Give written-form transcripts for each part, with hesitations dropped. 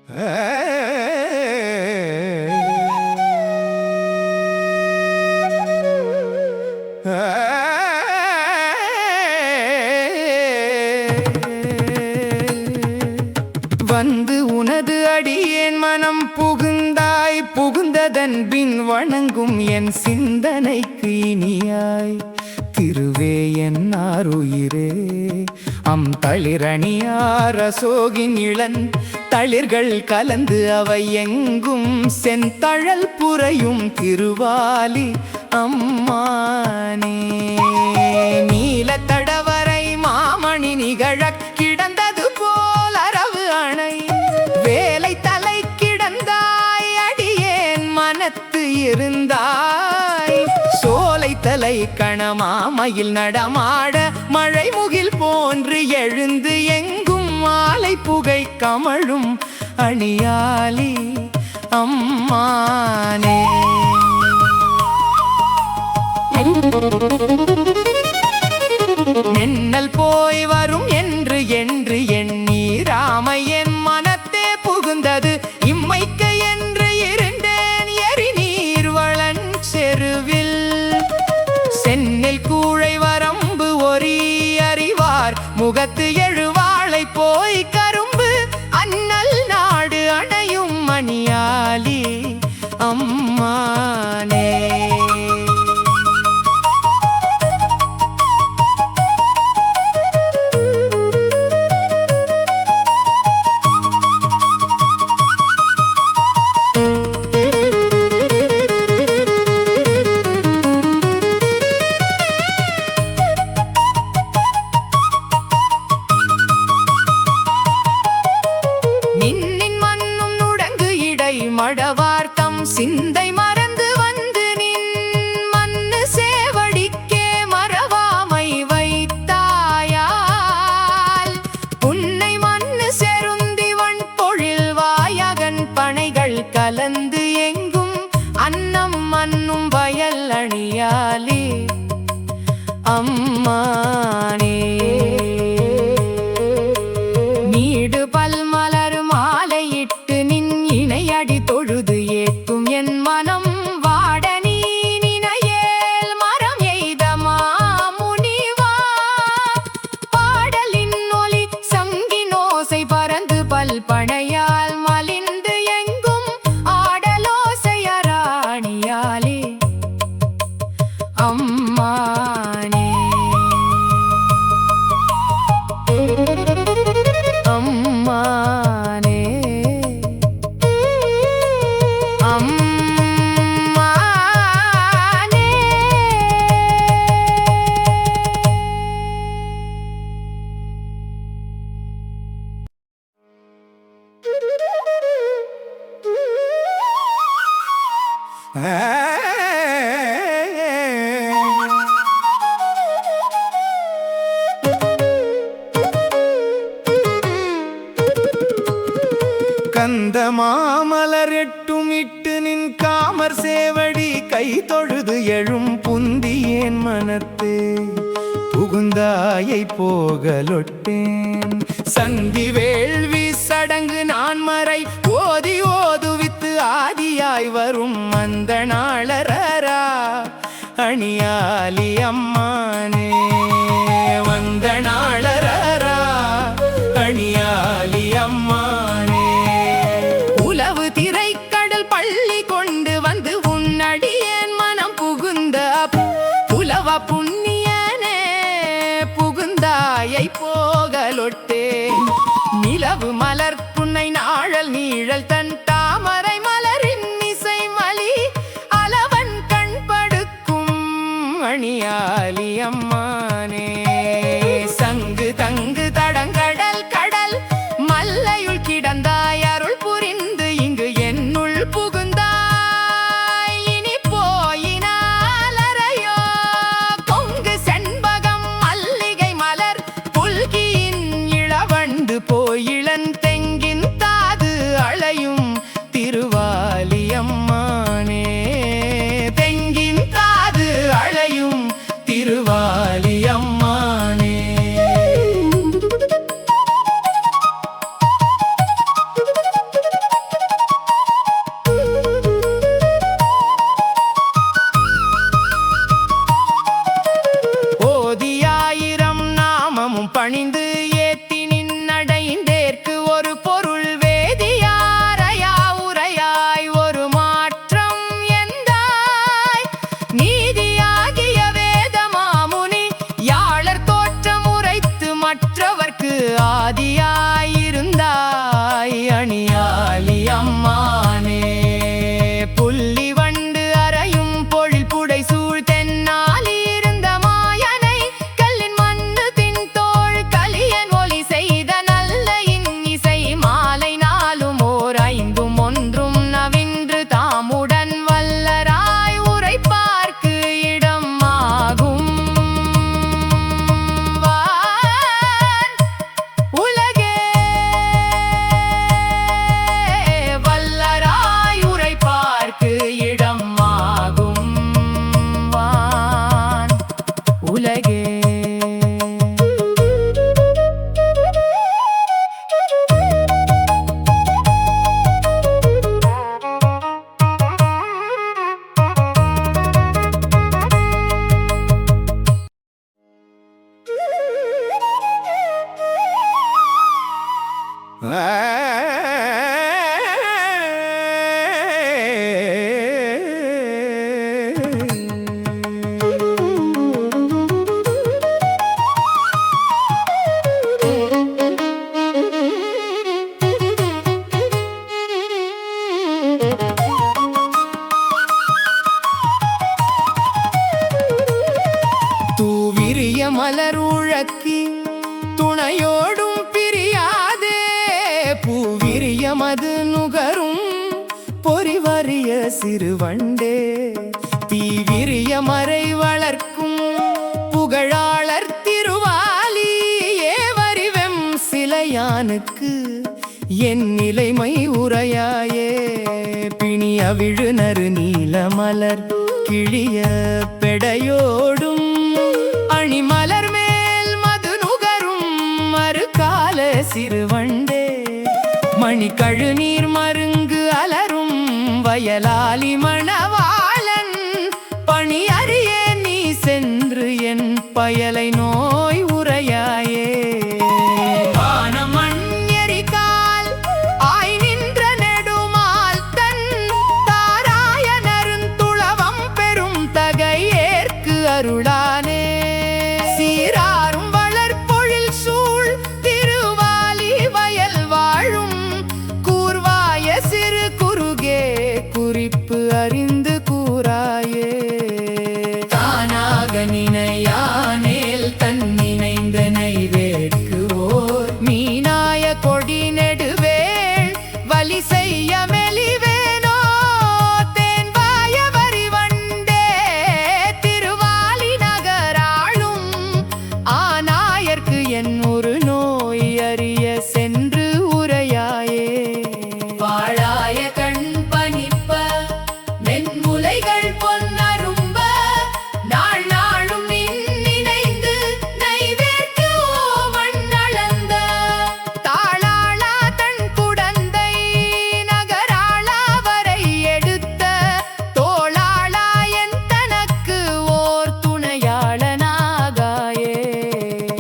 வந்து உனது அடியேன் மனம் புகுந்தாய், புகுந்ததன் பின் வணங்கும் என் சிந்தனைக்கு இனியாய். திருவே என் ஆருயிரே தளிரணியார் அசோகின் இளன் தளிர்கள் கலந்து அவை எங்கும் செந்தழல் புரையும் திருவாலி அம்மானே. நீல தடவரை மாமணி நிகழக் கிடந்தது போல் அரவு அணை வேலை தலை கிடந்தாய், அடியேன் மனத்து இருந்தாய். சோலை தலை கணமாமையில் நடமாட மழை முகில் போன்று எழுந்து எங்கும் மாலை புகை கமழும் அணியாலி அம்மானே. மின்னல் போய் வரும் என்று என்று எண்ணீராமை என் மனத்தே புகுந்தது. இம்மைக்கு என்று இருந்தேன் எரி நீர் வளன் செருவில். சென்னில் கூழை வரம்பு ஒரி அறிவார் முகத்து எழுவாளை போய் கரும்பு அண்ணல் நாடு அணையும் மணியாலி அம்மானே. மடவார்த்தம் சிந்தை மறந்து வந்து நின் மண்ணு சேவடிக்கே மறவாமை வைத்தாயால். உன்னை மண்ணு செருந்திவன் பொழில் வாயகன் பனைகள் கலந்து எங்கும் அன்னம் மண்ணும் வயல் அணியாலி அம்மானே. நீடு பல்மலர் மாலையிட்டு நின் இணையடி தொழுது ஏத்தும் என் மனம் வாட நீ நினையேல் மரம் எய்த மாமுனிவா. பாடலின் ஒலி சங்கினோசை பறந்து பல் பனையால் மலிந்து எங்கும் ஆடலோசையராணியாலே அம்மானே. அம்மானே அம்மானே. கந்த மாமலர் எட்டும் இட்டு நின் காமர் சேவடி கை தொழுது எழும் புந்தியேன் மனத்தே புகுந்தாயை போகலொட்டேன். சந்தி வேள்வி சடங்கு நான்மறை ஓதி ஓதுவித்து ஆதியாய் வரும் அந்த நாளரா அணியாலி அம்மானே. வந்த நாளரா அணியாலி அம்மானே. உலவு திரைக்கடல் பள்ளி கொண்டு வந்து உன்னடியேன் மனம் புகுந்த புலவ புண்ணியனே புகுந்தாயை போகலொட்டே. நிலவு மலர் புன்னை நாழல் நீழல் தன் தாமரை மலரின் இசை மலி அளவன் கண் படுக்கும் அணியாலி அம்மானே. சங்கு தங்கு தடங்கடல் கடல் மல்லையுள் கிடந்தாய் அருள் புரிந்து இங்கு என்னுள் புகுந்தாய். இனி போயினாலறையோ பொங்கு செண்பகம் மல்லிகை மலர் புல்கியின் இளவண்டு போயிளன் தெங்கின் தாது அழையும் தூவிரிய மலருழக்கி துணையோடும் பிரியாதே பூவிரிய மது நுகரும் பொறிவரிய சிறுவண்டே தீவிரிய மறை வளர்க்கும் புகழாளர் திருவாலி ஏவறிவெம் சிலையானுக்கு என் நிலைமை உரையாயே பிணிய விழுநறு நீல மலர் கிளிய பெடையோடும் அணிமலர் மேல் மது நுகரும் மறுகால சிறுவண்டே மணி கழுநீர் மருங்கு அலரும் வயலாலி மணவாளன் பணி அறிய நீ சென்று என் பயலை நோய் உரையாயே அருளானே சீராரும் வளர்பொழில் சூழ் திருவாலி வயல் வாழும் கூர்வாய சிறு குறுகே குறிப்பு அறிந்து கூறாயே தானாக நினையானேல் தன் நினைந்தனை வேட்குவோர் மீனாய கொடி நெடுவேள் வலி செய்ய மெலிவேனோ தேன்வாய வரிவண்டே என் ஒரு நோய் அறிய சென்று உரையாயே வாழாய கண் பனிப்ப மென்முலைகள் பொன்னரும்ப நாள் நாளும் நினைந்து நைவேற்று வண்ணளந்த தாளாளா தன் குடந்தை நகராளா வரை எடுத்த தோளாளா என் தனக்கு ஓர் துணையாளனாகாயே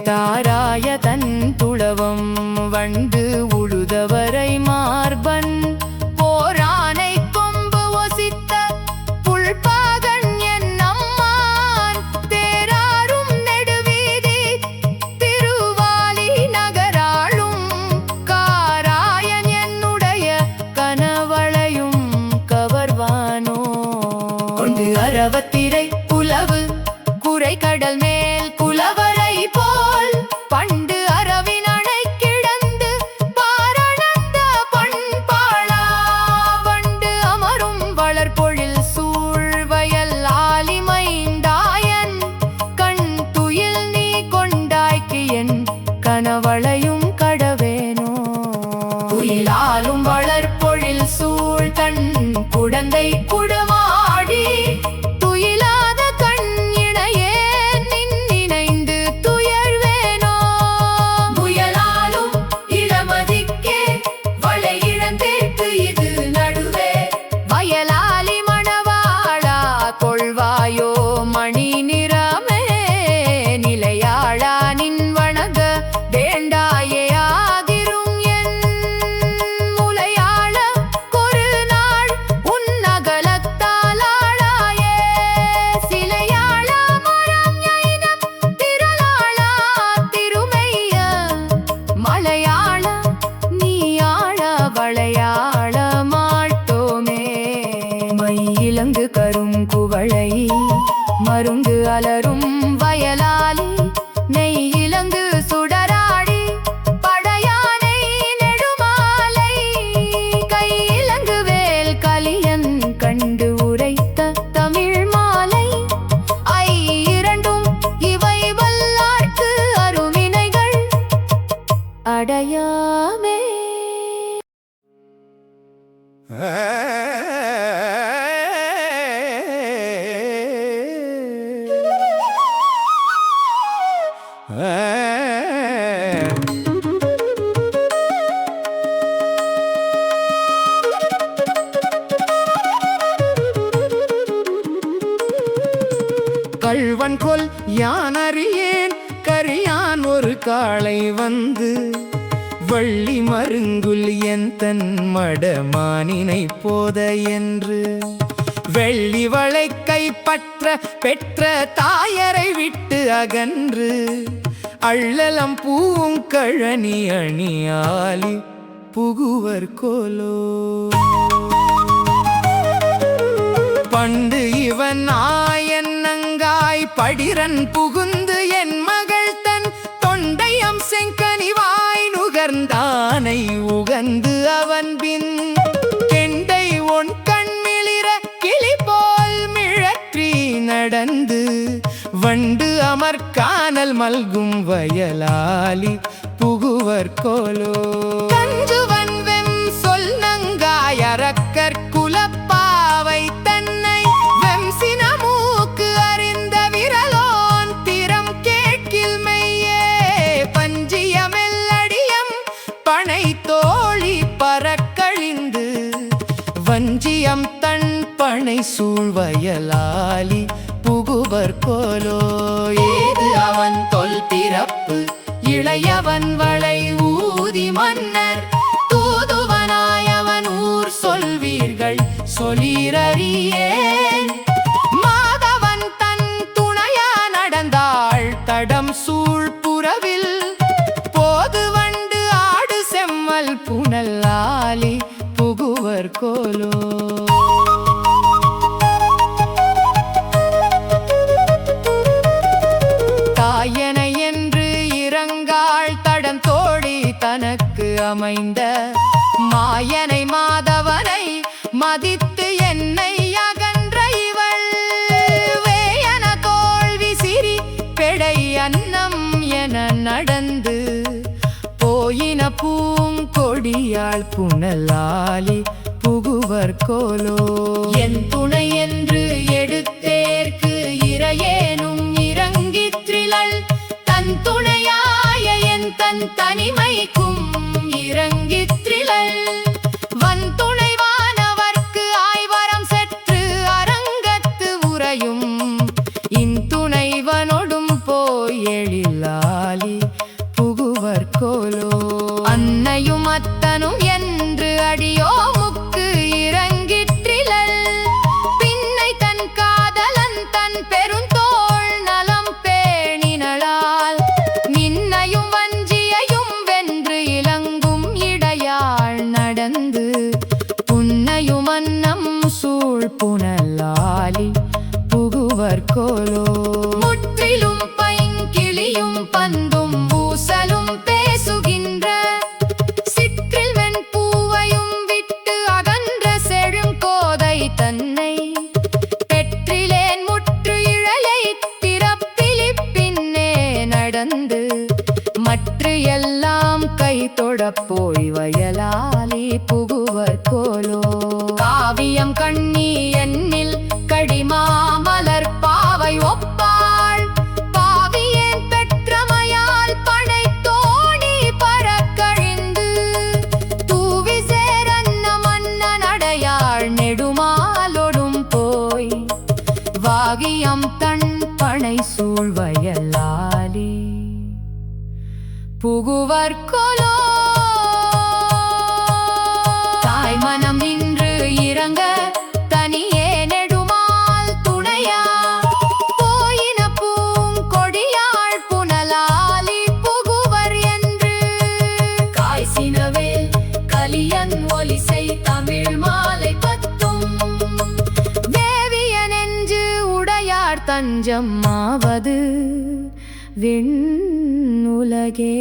தாராய தன் துளவம் வண்டு உழுதவரை மார்பன் போரானை கொம்பு ஒசித்த புல்பாகன் என் அம்மான் தேராரும் நெடுவீதி திருவாலி நகராளும் காராயன் என்னுடைய கனவளையும் கவர்வானோ கொண்டு அரவத்திரை புலவு குறை கடல் மேல் புலவரை போல் பண்டு அரவின் அணை கிடந்து பாரணந்த பண்பாளா வண்டு அமரும் வளர்பொழில் சூழ்வயல் ஆலிமைந்தாயன் கண் துயில் நீ கொண்டாய்க்கு என் கனவளையும் கடவேனோ துயிலாலும் வளர்பொழில் சூழ் தன் குடந்தை குடமாடி துயிலாத கண் இணையே நினைந்து துயர்வேனோ முயலாலும் இளமதிக்கே வளை இழந்தேற்கு இது நடுவே வயலாலி மணவாளா கொள்வாயோ மணி நிறமே நிலையாளா நின் வணங்க வேண்டாயே ஆகிரும் என் முலையாள கொரு நாள் உன்னகலத்தாளாயே சிலையாளா மரம் ஞைனம் திரளாளா திருமைய மலையாள நீயாள வளையாள மாட்டோமே மையிலங்கு கரும் குவளை மருங்கு அலரும் வயலாலி நெய்யிலங்கு சுடராடி படையானை நெடுமாலை கையிலங்கு வேல் கலியன் கண்டு உரைத்த தமிழ் மாலை ஐ இரண்டும் இவை வல்லார்க்கு அருவினைகள் அடையாமே கள்வன் கொல் யான் அறியேன் கரியான் ஒரு காளை வந்து வள்ளி மருங்குல் என் தன் மடமானினை போத என்று வெள்ளி வளை கைப்பற்ற பெற்ற தாயரை விட்டு அகன்று அள்ளலம் பூங்கழனி அணியாலி புகுவர் கோலோ. பண்டு இவன் ஆயன் நங்காய் படிரன் புகுந்து என் மகள் தன் தொண்டையம் செங்கனிவாய் நுகர்ந்தானை உகந்து அவன் பின் கெண்டை ஒன் கண்மிளிர கிளி போல் மிழற்றி நடந்து வண்டு அமர்கானல் மல்கும் வயலாலி புகுவர் கோலோ. கஞ்சுவன் வெம் சொல் நங்காய் அரக்கர் குலப்பாவை தன்னை வெம் சினமூக்கு அறிந்த விரலோன் திறம் கேட்கில் மெய்யே பஞ்சிய மெல்லடியம் பனை தோழி பறக்கழிந்து வஞ்சியம் தன் பனை சூழ்வயலாலி புகுவர் கோலோ. ஏது அவன் தொல் பிறப்பு இளையவன் வளை ஊதி மன்னர் தூதுவனாயவன் ஊர் சொல்வீர்கள் சொல்லிரறியேன். மாதவன் தன் துணையா நடந்தாள் தடம் சூழ் புறவில் போது வண்டு ஆடு செம்மல் புனல்லாலி புகுவர் கோலோ. தாயனை என்று இறங்காள் தடம் தோழி தனக்கு அமைந்த மாயனை மாதவனை மதித்து என்னை அகன்ற இவள் வேயன தோல்வி சிறி பெடை அன்னம் என நடந்து போயின பூங்கொடியாள் புனலாலி புகுவர் கோலோ. என் துணை என்று எடுத்தேற்கு இறையேனும் இறங்கிற்றிலள் தன் துணையாய என் தன் தனிமைக்கும் இறங்கிற்றிலள் வன் துணைவானவர்க்கு ஆய்வரம் செற்று அரங்கத்து உறையும் இன் துணைவனொடும் போய் எழிலாலி புகுவர் கோலோ. அன்னையும் அத்தனும் என்று அடியோ முக்கு இறங்கிற்றிலள் பின்னை தன் காதலன் தன் பெருந்தோள் நலம் பேணினளால் நின்னையும் வஞ்சியையும் வென்று இலங்கும் இடையாள் நடந்து புன்னையும் அன்னம் சூழ் புனலாலி புகுவர் கோலோ. முற்றிலும் பைங்கிளியும் பந்தும் ஊசலும் பேசுகின்ற சிற்றில் வெண்பூவையும் விட்டு அகன்ற செழுங்கோதை தன்னை பெற்றிலேன் முற்று இழலை திறப்பிலி பின்னே நடந்து மற்ற எல்லாம் கை தொடப் போய் வயலாலி புகுவர் கோலோ. காவியம் கண்ணி எண்ணில் கடிமாமலர் பாவை ஒப்பாள் பாவியேன் பெற்றமையால் பனை தோணி பறக்கழிந்து தூவி சேரன்ன மன்னன் அடையாள் நெடுமாலொடும் போய் வாகியம் தன் பனை சூழ்வயலாலி புகுவர் கோலோ. தாய் மனம் நின்று இறங்க தனியே நெடுமால் துணையா போயின பூங்கொடியாள் புனலாலி புகுவர் என்று காய்சினவேல் கலியன் ஒலிசை தமிழ் மாலை பத்தும் தேவிய நெஞ்சு உடையார் தஞ்சம் ஆவது விண்ணுலகே.